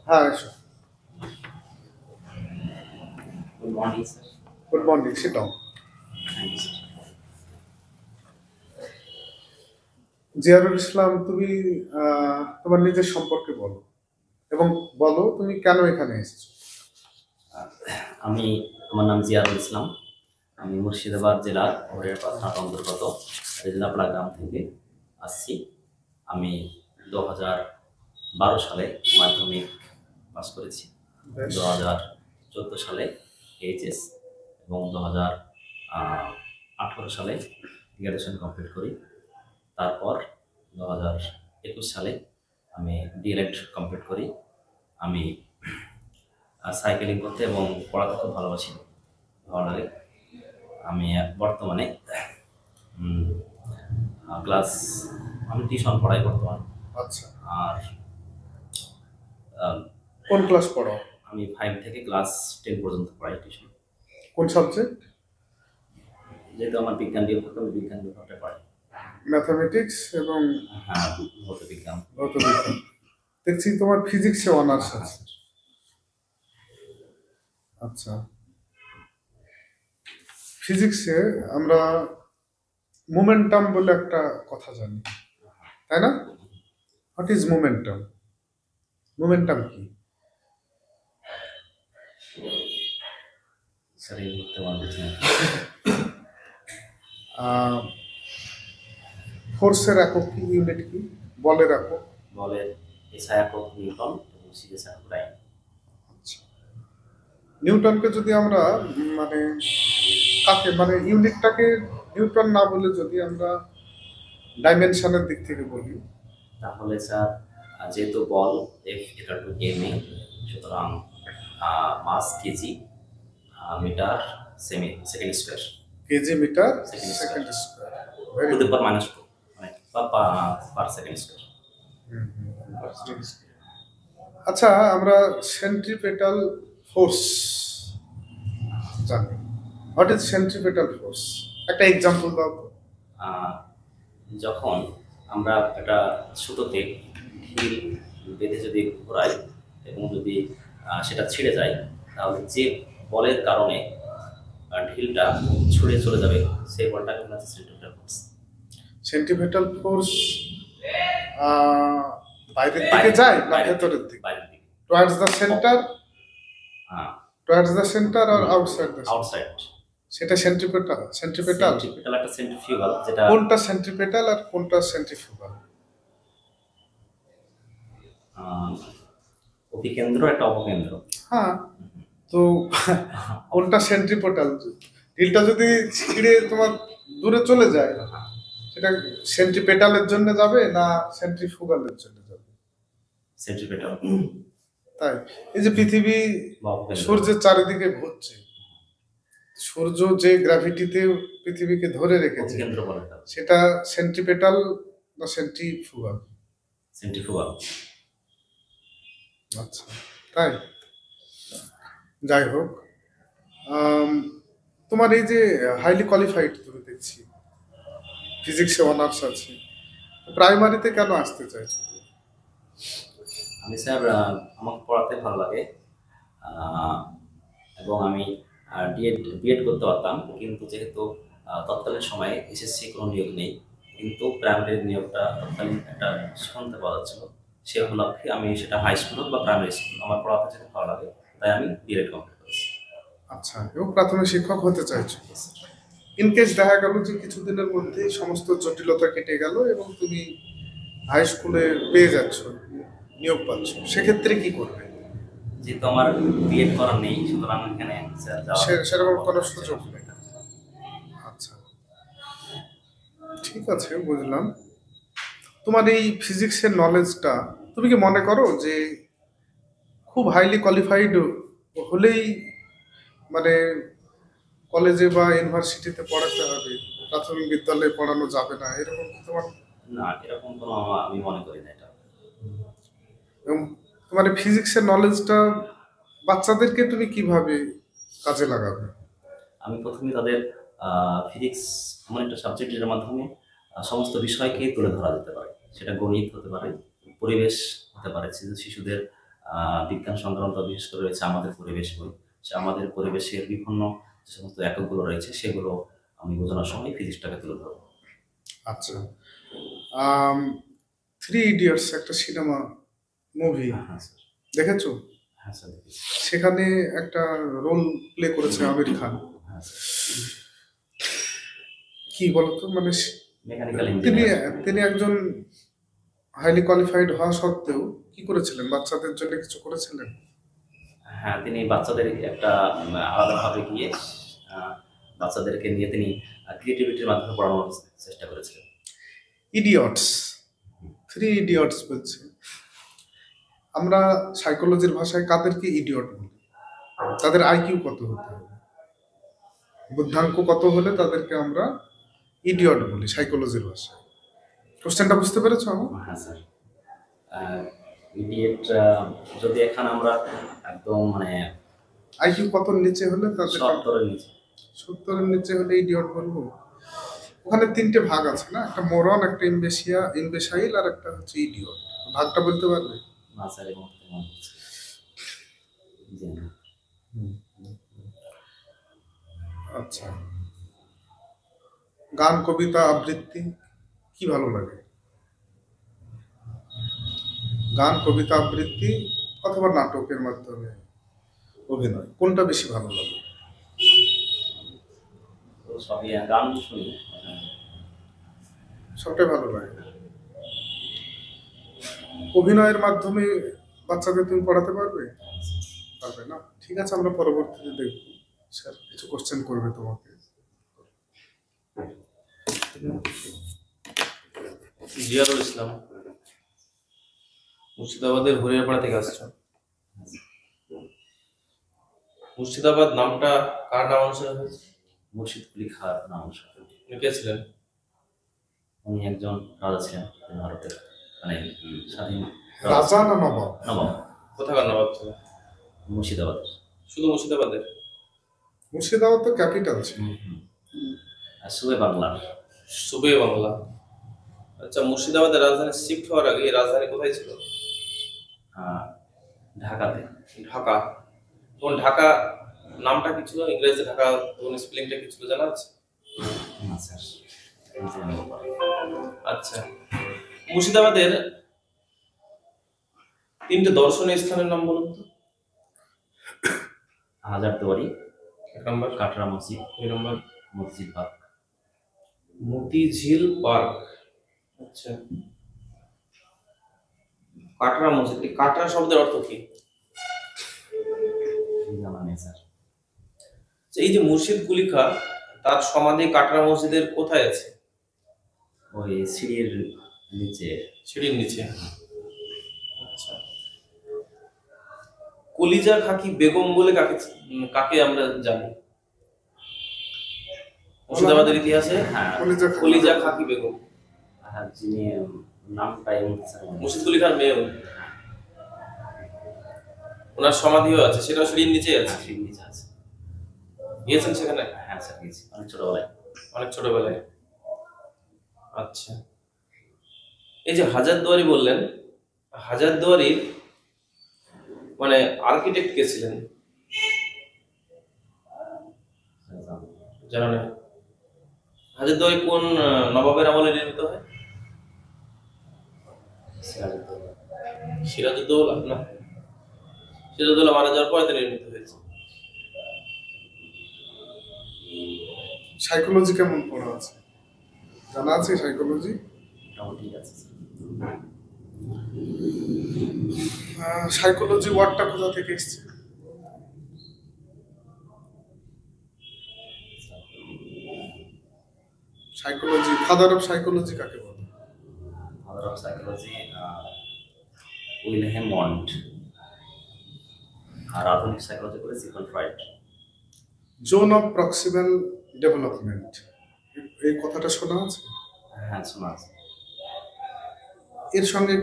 হ্যাঁ এসো। Good morning, sir. Good morning, sit down. Thank you, sir. Ziarul Islam, তুমি তোমার নিজের সম্পর্কে বলো এবং বলো তুমি কেন এখানে এসেছো। আমার নাম জিয়ারুল ইসলাম। আমি মুর্শিদাবাদ জেলার হরিয়ারপাড়া থানার অন্তর্গত রেজলাপাড়া গ্রাম থেকে আসছি। আমি 2012 সালে মাধ্যমিক পাস করেছি, 2014 সালে এইচএস এবং 2018 সালে গ্র্যাজুয়েশন কমপ্লিট করি। তারপর 2021 সালে আমি ডিএলএড কমপ্লিট করি। আমি সাইকেলিং করতে এবং পড়াতে খুব ভালোবাসি, ভালো লাগে। আমি বর্তমানে আমি টিউশন পড়াই বর্তমানে। আচ্ছা, আর কোন ক্লাস পড়ো? আমি 5 থেকে ক্লাস 10 পর্যন্ত পড়াই টিউশন। কোন সাবজেক্ট? যেহেতু আমার বিজ্ঞান বিভাগ, আমি বিজ্ঞান বিভাগটা পড়াই। ম্যাথামেটিক্স এবং হ্যাঁ, ভৌত বিজ্ঞান। দেখছি তোমার ফিজিক্সে অনার্স আছে। আচ্ছা, ফিজিক্সে আমরা মোমেন্টাম বলে একটা কথা জানি, তাই না? What is momentum? মোমেন্টাম কি? স্যার এই মুহূর্তে আমার বুঝি না। ফোর্সের একক কি, ইউনিট কি, বলের একক? বলের এসআই একক নিউটন এবং সিরিজ একক রাইন। আচ্ছা, নিউটনকে যদি আমরা কাকে ইউনিটটাকে নিউটন না বলে যদি আমরা ডাইমেনশনের দিক থেকে বলি, তাহলে স্যার যেহেতু বল F equal to M A, সুতরাং mass KG metre second square, KG metre Second second square, to the power -2 মানে পার সেকেন্ড স্কয়ার। আচ্ছা, আমরা সেন্ট্রিপেটাল ফোর্স জানি। What is centripetal force? একটা এক্সাম্পল দাও তো। যখন আমরা একটা সুতোতে ঢিল বেঁধে যদি ঘোরাই এবং যদি সেটা ছিঁড়ে যায়, তাহলে যে বলের কারণে ঢিলটা ছুঁড়ে চলে যাবে, সেই বলটাকে বলা হচ্ছে সেন্ট্রিপেটাল ফোর্স। সেন্ট্রিপেটাল ফোর্স বাইরের দিকে যায় না ভেতরের দিকে? বাইরের দিকে, টুয়ার্ডস দ্য সেন্টার, হ্যাঁ, টুয়ার্ডস দ্য সেন্টার আর আউটসাইড দ্য আউটসাইড। সেটা সেন্ট্রিপেটাল। সেন্ট্রিপেটাল একটা সেন্ট্রিফিউগাল, যেটা কোনটা সেন্ট্রিপেটাল আর কোনটা সেন্ট্রিফিউগাল? অভিকেন্দ্র, একটা অপকেন্দ্র। হ্যাঁ, তো কোনটা সেন্ট্রিপেটাল? ঢিলটা যদি ছিঁড়ে তোমার দূরে চলে যায়, সেটা সেন্ট্রিপেটালের জন্য যাবে না সেন্ট্রিফুগালের জন্য যাবে? সেন্ট্রিপেটাল। তাই এই যে পৃথিবী সূর্যের চারিদিকে ঘুরছে, সূর্য যে গ্র্যাভিটিতে পৃথিবীকে ধরে রেখেছে, সেটা সেন্ট্রিপেটাল না সেন্ট্রিফুগাল? সেন্ট্রিফুগাল। আচ্ছা, তাই। যাই হোক, তোমার এই যে হাইলি কোয়ালিফাইড, তুমি দেখছি ফিজিক্সে অনার্স আছে, প্রাইমারিতে কেন আসতে চাইছো? আমি স্যার, আমাকে পড়াতে ভালো লাগে এবং আমি বিএড করতে পারতাম, কিন্তু যেহেতু তৎকালীন সময়ে এসএসসি কোনো নিয়োগ নেই, কিন্তু প্রাইমারি নিয়োগটা তৎকালীন একটা শুনতে পাওয়া যাচ্ছিল, সে উপলক্ষে আমি সেটা হাই স্কুল বা প্রাইমারি স্কুল আমার পড়াতে যেতে ভালো লাগে, তাই আমি ডিএড কমপ্লিট করেছি। আচ্ছা, এবং প্রাথমিক শিক্ষক হতে চাইছো। ইনকেস দেখা গেল যে কিছুদিনের মধ্যেই সমস্ত জটিলতা কেটে গেল এবং তুমি হাই স্কুলে পেয়ে যাচ্ছ, নিয়োগ পাচ্ছ, সেক্ষেত্রে কি করবে? যেহেতু আমার বিএড করা নেই, সুতরাং এখানে সেরকম কোনো সুযোগ নেই। আচ্ছা, ঠিক আছে, বুঝলাম। তোমার এই ফিজিক্সের নলেজটা, তুমি কি মনে করো যে খুব হাইলি কোয়ালিফাইড হলেই কলেজে বা ইউনিভার্সিটিতে পড়াতে হবে, প্রাথমিক বিদ্যালয়ে পড়ানো যাবে না, এরকম কি তোমার? না, এরকম কোনো আমি মনে করি না এটা। এবং তোমার ফিজিক্সের নলেজটা বাচ্চাদেরকে তুমি কিভাবে কাজে লাগাবে? আমি প্রথমে তাদের ফিজিক্স এমন একটা সাবজেক্ট যেটার মাধ্যমে সমস্ত বিষয়কে তুলে ধরা যেতে পারে। সেটা গণিত হতে পারে, পরিবেশ হতে পারে, শিশুদের বিজ্ঞান সংক্রান্ত বিশেষ করে রয়েছে আমাদের পরিবেশ বই। সে আমাদের পরিবেশের বিভিন্ন যে সমস্ত এককগুলো রয়েছে সেগুলো আমি বোঝানোর সময় ফিজিক্সটাকে তুলে ধরবো। আচ্ছা, থ্রি ইডিয়টস একটা সিনেমা মুভি হ্যাঁ স্যার। দেখেছো? হ্যাঁ স্যার দেখেছি। সেখানে একটা রোল প্লে করেছে আমির খান। হ্যাঁ স্যার। কি বলতো, মানে মেকানিক্যাল তিনি ইঞ্জিনিয়ার। তিনি একজন হাইলি কোয়ালিফাইড হওয়া সত্ত্বেও কি করেছিলেন, বাচ্চাদের জন্য কিছু করেছিলেন? হ্যাঁ, তিনি বাচ্চাদের একটা আলাদাভাবে গিয়ে বাচ্চাদেরকে নিয়ে তিনি ক্রিয়েটিভিটির মাধ্যমে পড়ানোর চেষ্টা করেছিলেন। ইডিয়টস, থ্রি ইডিয়টস বলছে। আমরা সাইকোলজির ভাষায় কাদেরকে ইডিয়ট বলি? তাদের আইকিউ কত হতে হবে, বুদ্ধাঙ্ক কত হলে তাদেরকে আমরা ইডিয়ট বলি সাইকোলজির ভাষায়। কোশ্চেনটা বুঝতে পেরেছো আমার? হ্যাঁ স্যার। ইডিয়েট যদি এখানে আমরা একদম মানে আইকিউ কত নিচে হলে তাদের 70-এর নিচে। 70-এর নিচে হলে ইডিয়ট বলবো। ওখানে তিনটে ভাগ আছে না, একটা মোরন, একটা ইমবেসাইল আর একটা হচ্ছে ইডিয়ট। ভাগটা বলতে পারবে? না স্যার, এই মুহূর্তে মনে হচ্ছে জি না। আচ্ছা, গান, কবিতা, আবৃত্তি কি ভালো লাগে? গান, কবিতা, আবৃত্তি অথবা নাটকের মাধ্যমে অভিনয়, কোনটা বেশি ভালো লাগে? তো সবই গান শুনি। সবটাই ভালো লাগে। অভিনয়ের মাধ্যমে বাচ্চাদের তুমি পড়াতে পারবে? পারবে না? ঠিক আছে, আমরা পরবর্তীতে দেখব। স্যার কিছু কোশ্চেন করবে তোমাকে। জিয়ারুল ইসলাম, মুর্শিদাবাদের হরিয়ারপাড়া থেকে আসছো। মুর্শিদাবাদ নামটা কার নাম অনুসারে হয়েছে? মুর্শিদ কুলি খাঁর নাম অনুসারে। উনি কে ছিলেন? উনি একজন রাজা ছিলেন ভারতের, মানে স্বাধীন রাজা না নবাব? নবাব। কোথাকার নবাব ছিলেন? মুর্শিদাবাদের। শুধু মুর্শিদাবাদের? মুর্শিদাবাদ তো ক্যাপিটাল ছিল। আর সুবে বাংলার। সুবে বাংলা। আচ্ছা, মুর্শিদাবাদের রাজধানী শিফট হওয়ার আগে এই রাজধানী কোথায় ছিল? ঢাকাতে। ঢাকা। তখন ঢাকা নামটা কি ছিল? ইংরেজিতে ঢাকা তখন স্পেলিংটা কি ছিল জানা আছে? না স্যার। আচ্ছা, মুর্শিদাবাদের তিনটে দর্শনীয় স্থানের নাম বলুন তো। হাজারদুয়ারি, এক নম্বর। কাটরা মসজিদ, দুই নম্বর। মসজিদ পার্ক। মতিঝিল পার্ক। আচ্ছা, কাটরা মসজিদ, এই কাটরা শব্দের অর্থ কি? জানা নেই স্যার। এই যে মুর্শিদ কুলি খাঁ, তার সমাধি কাটরা মসজিদের কোথায় আছে? ওই সিঁড়ির নিচে। সিঁড়ির নিচে। আচ্ছা, কলিজা খাকি বেগম বলে কাকে আমরা জানি মুর্শিদাবাদের ইতিহাসে? হ্যাঁ, কলিজা খাকি বেগম। আর যিনি নামটাই মুর্শিদ কুলি খাঁর মেয়ে উনি। ওনার সমাধিও আছে, সেটাও সিঁড়ির নিচে আছে। সিঁড়ির নিচে আছে। গিয়েছেন সেখানে? হ্যাঁ স্যার গেছি, অনেক ছোটবেলায়। অনেক ছোটবেলায়। আচ্ছা, এই যে হাজারদুয়ারি বললেন, হাজারদুয়ারির মানে আর্কিটেক্ট কে ছিলেন জানা নেই? হাজারদুয়ারি কোন নবাবের আমলে নির্মিত হয়? সিরাজউদ্দৌলা না, সিরাজউদ্দৌলা মারা যাওয়ার পরে তো নির্মিত হয়েছে। সাইকোলজি কেমন পড়া আছে, জানা আছে? সাইকোলজি ঠিক আছে। সাইকোলজি ওয়ার্ডটা কোথা থেকে এসেছে? সাইকোলজি, ফাদার অফ সাইকোলজি কাকে বলে? Father of psychology Wilhelm Wundt, আর আধুনিক সাইকোলজি করে Sigmund Freud. Zone of proximal development, এই কথাটা শোনা আছে? হ্যাঁ শোনা আছে। এর সঙ্গে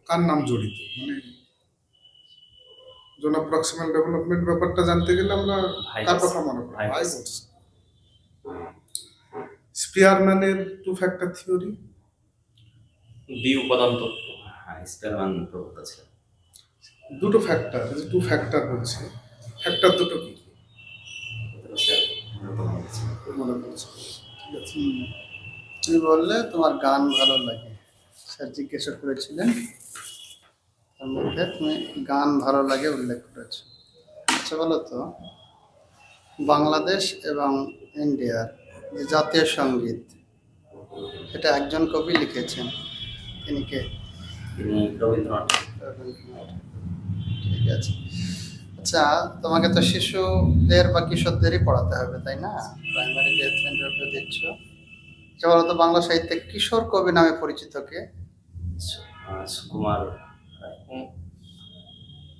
কার নাম জড়িত, মানে জোন অফ প্রক্সিমাল ডেভেলপমেন্ট ব্যাপারটা জানতে গেলে আমরা কার কথা মনে করি? ভাইবস। স্পিয়ারম্যানের টু ফ্যাক্টর থিওরি, দ্বি উপাদান তত্ত্ব। হ্যাঁ, স্পিয়ারম্যান প্রবক্তা ছিলেন। দুটো ফ্যাক্টর, টু ফ্যাক্টর বলছে, ফ্যাক্টর দুটো কি মনে করছে? ঠিক আছে। তুমি বললে তোমার গান ভালো লাগে, স্যার জিজ্ঞাসা করেছিলেন, তার মধ্যে তুমি গান ভালো লাগে উল্লেখ করেছো। আচ্ছা বলো তো, বাংলাদেশ এবং ইন্ডিয়ার যে জাতীয় সঙ্গীত, এটা একজন কবি লিখেছেন, তিনি কে? তিনি রবীন্দ্রনাথ। রবীন্দ্রনাথ। ঠিক আছে। আচ্ছা, তোমাকে তো শিশুদের বা কিশোরদেরই পড়াতে হবে, তাই না? প্রাইমারি যেহেতু ইন্টারভিউ দিচ্ছ। আচ্ছা বলো তো, বাংলা সাহিত্যে কিশোর কবি নামে পরিচিত কে? সুকুমার রায়।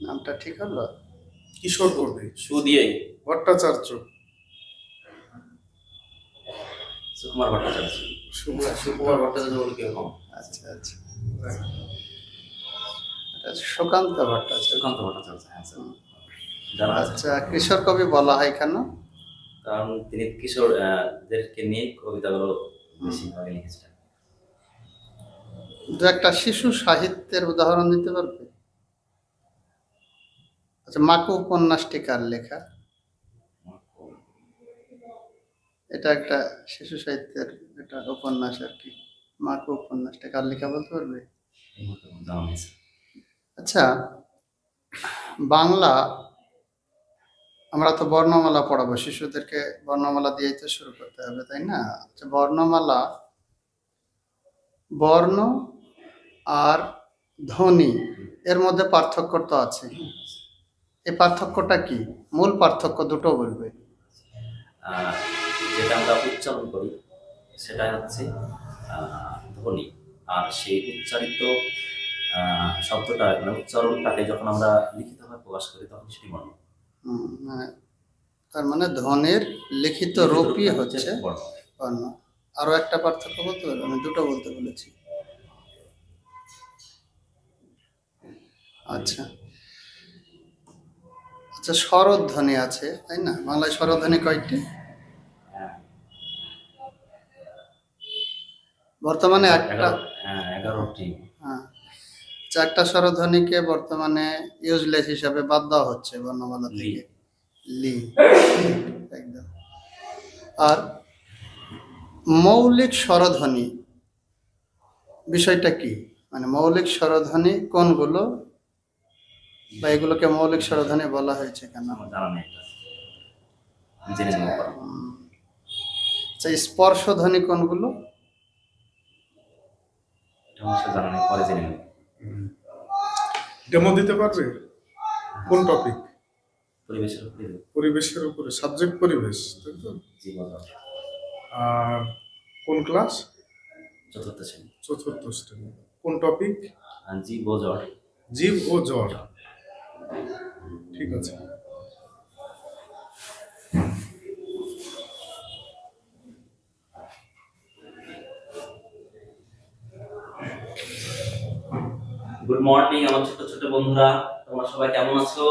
নামটা ঠিক হলো? কিশোর কবি সুদিয়েই ভট্টাচার্য। সুকুমার ভট্টাচার্য। সুকুমার ভট্টাচার্য বলে কেউ কম। আচ্ছা আচ্ছা, এটা সুকান্ত ভট্টাচার্য। সুকান্ত ভট্টাচার্য, হ্যাঁ স্যার জানা আছে। আচ্ছা, কিশোর কবি বলা হয় কেন? কারণ তিনি কিশোরদেরকে নিয়ে কবিতাগুলো বেশিরভাগ লিখেছিলেন। দু একটা শিশু সাহিত্যের উদাহরণ দিতে পারবে? আচ্ছা, মাকু উপন্যাসটি কার লেখা? এটা একটা শিশু সাহিত্যের একটা উপন্যাস আর কি। মাকু উপন্যাসটা কার লেখা বলতে পারবে? এই মতো জানা নেই স্যার। আচ্ছা, বাংলা আমরা তো বর্ণমালা পড়াবো, শিশুদেরকে বর্ণমালা দিয়েই তো শুরু করতে হবে, তাই না? আচ্ছা, বর্ণমালা, বর্ণ আর ধ্বনি এর মধ্যে পার্থক্য তো আছে। এই পার্থক্যটা কি? মূল পার্থক্য দুটো বলবে। যেটা আমরা উচ্চারণ করি সেটা হচ্ছে ধ্বনি, আর সেই উচ্চারিত শব্দটা মানে উচ্চারণটাকে যখন আমরা লিখিতভাবে প্রকাশ করি তখন সেটি বর্ণ। তার মানে ধ্বনির লিখিত রূপই হচ্ছে বর্ণ। আরো একটা পার্থক্য বলতে পারবে? আমি দুটো বলতে বলেছি। আচ্ছা আচ্ছা, স্বরধ্বনি আছে, তাই না? বাংলায় স্বরধ্বনি কয়টি? বর্তমানে একটা, 11টি। হ্যাঁ, চারটা স্বরধ্বনিকে বর্তমানে ইউজলেস হিসাবে বাদ দেওয়া হচ্ছে বর্ণমালা থেকে। লি, একদম। আর মৌলিক স্বরধ্বনি বিষয়টা কি? মানে মৌলিক স্বরধ্বনি কোনগুলো, বা এগুলোকে মৌলিক স্বরধ্বনি বলা হয়েছে কেন? আমার জানা নেই এটা, জেনে নেব পরে। আচ্ছা, স্পর্শধ্বনি কোনগুলো? এটা আমার জানা নেই, পরে জেনে নেব। ডেমো দিতে পারবে? কোন টপিক? পরিবেশের উপরে। পরিবেশের উপরে, সাবজেক্ট পরিবেশ, তাই তো? জি বলো। আর কোন ক্লাস? চতুর্থ শ্রেণী। চতুর্থ শ্রেণী। কোন টপিক? জীব ও জড়। জীব ও জড়। ঠিক আছে। গুড মর্নিং আমার ছোট ছোট বন্ধুরা, তোমরা সবাই কেমন আছো?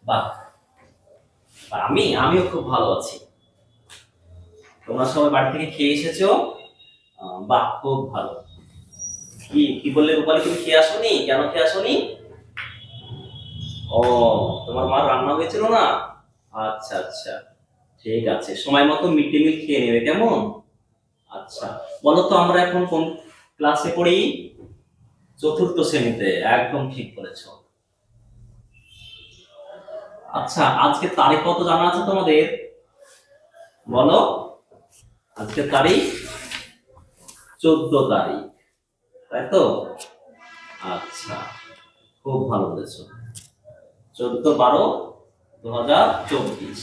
বাহ, আমিও খুব ভালো আছি। তোমরা সবাই বাড়ি থেকে খেয়ে এসেছো? বাহ, খুব ভালো। কি বললে রূপালী, তুমি খেয়ে আসোনি? কেন খেয়ে আসোনি? ও, তোমার মা রান্না হয়েছিল না? আচ্ছা আচ্ছা, ঠিক আছে, সময় মতো মিড ডে মিল খেয়ে নেবে, কেমন? আচ্ছা, বলো তো আমরা এখন কোন ক্লাসে পড়ি? চতুর্থ শ্রেণীতে, একদম ঠিক বলেছ। আচ্ছা, আজকে তারিখ কত জানা আছে তোমাদের? বলো। আজকে তারিখ 14 তারিখ, তাই তো? আচ্ছা, খুব ভালো বলেছ। 14/12/2024।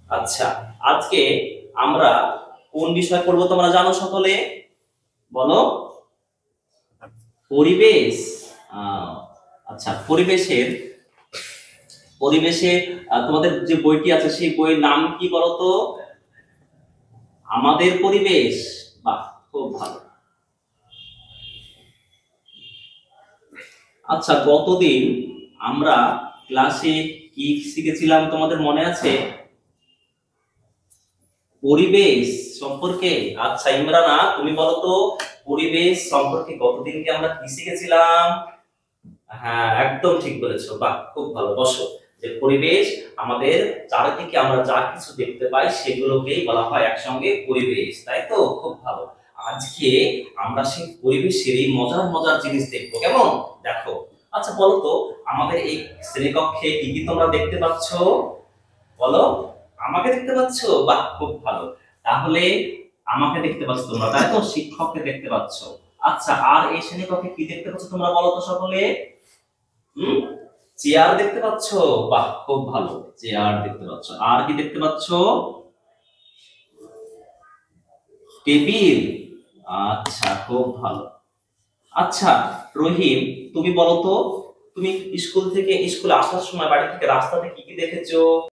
আচ্ছা, আজকে আমরা কোন বিষয় পড়বো তোমরা জানো সকলে? বলো। পরিবেশ। আচ্ছা, পরিবেশে তোমাদের যে বইটি আছে সেই বইয়ের নাম কি বলো তো? আমাদের পরিবেশ। বাহ, খুব ভালো। আচ্ছা, গতদিন আমরা ক্লাসে কি শিখেছিলাম তোমাদের মনে আছে? পরিবেশ সম্পর্কে। আচ্ছা ইমরানা, তুমি বলো তো পরিবেশ সম্পর্কে গতদিনকে আমরা কি শিখেছিলাম? হ্যাঁ, একদম ঠিক বলেছো। বাহ, খুব ভালো। বসো। যে পরিবেশ, আমাদের চারিদিকে আমরা যা কিছু দেখতে পাই সেগুলোকেই বলা হয় একসঙ্গে পরিবেশ, তাই তো? খুব ভালো। আজকে আমরা সেই পরিবেশের এই মজার মজার জিনিস দেখবো, কেমন? দেখো। আচ্ছা বলো তো, আমাদের এই শ্রেণীকক্ষে কি কি তোমরা দেখতে পাচ্ছ? বলো। আমাকে দেখতে পাচ্ছ? বাহ, খুব ভালো। তাহলে আমাকে দেখতে পাচ্ছ তোমরা, তাই তো? শিক্ষককে দেখতে পাচ্ছ। আচ্ছা, আর এই শ্রেণীকক্ষে কি দেখতে পাচ্ছ তোমরা, বলো তো সকলে? হুম, চেয়ার দেখতে পাচ্ছ? বাহ, খুব ভালো। চেয়ার দেখতে পাচ্ছ। আর কি দেখতে পাচ্ছ? টেবিল। আচ্ছা, খুব ভালো। আচ্ছা রহিম, তুমি বলো তো, তুমি স্কুলে আসার সময় বাড়ি থেকে রাস্তাতে কি কি দেখেছো?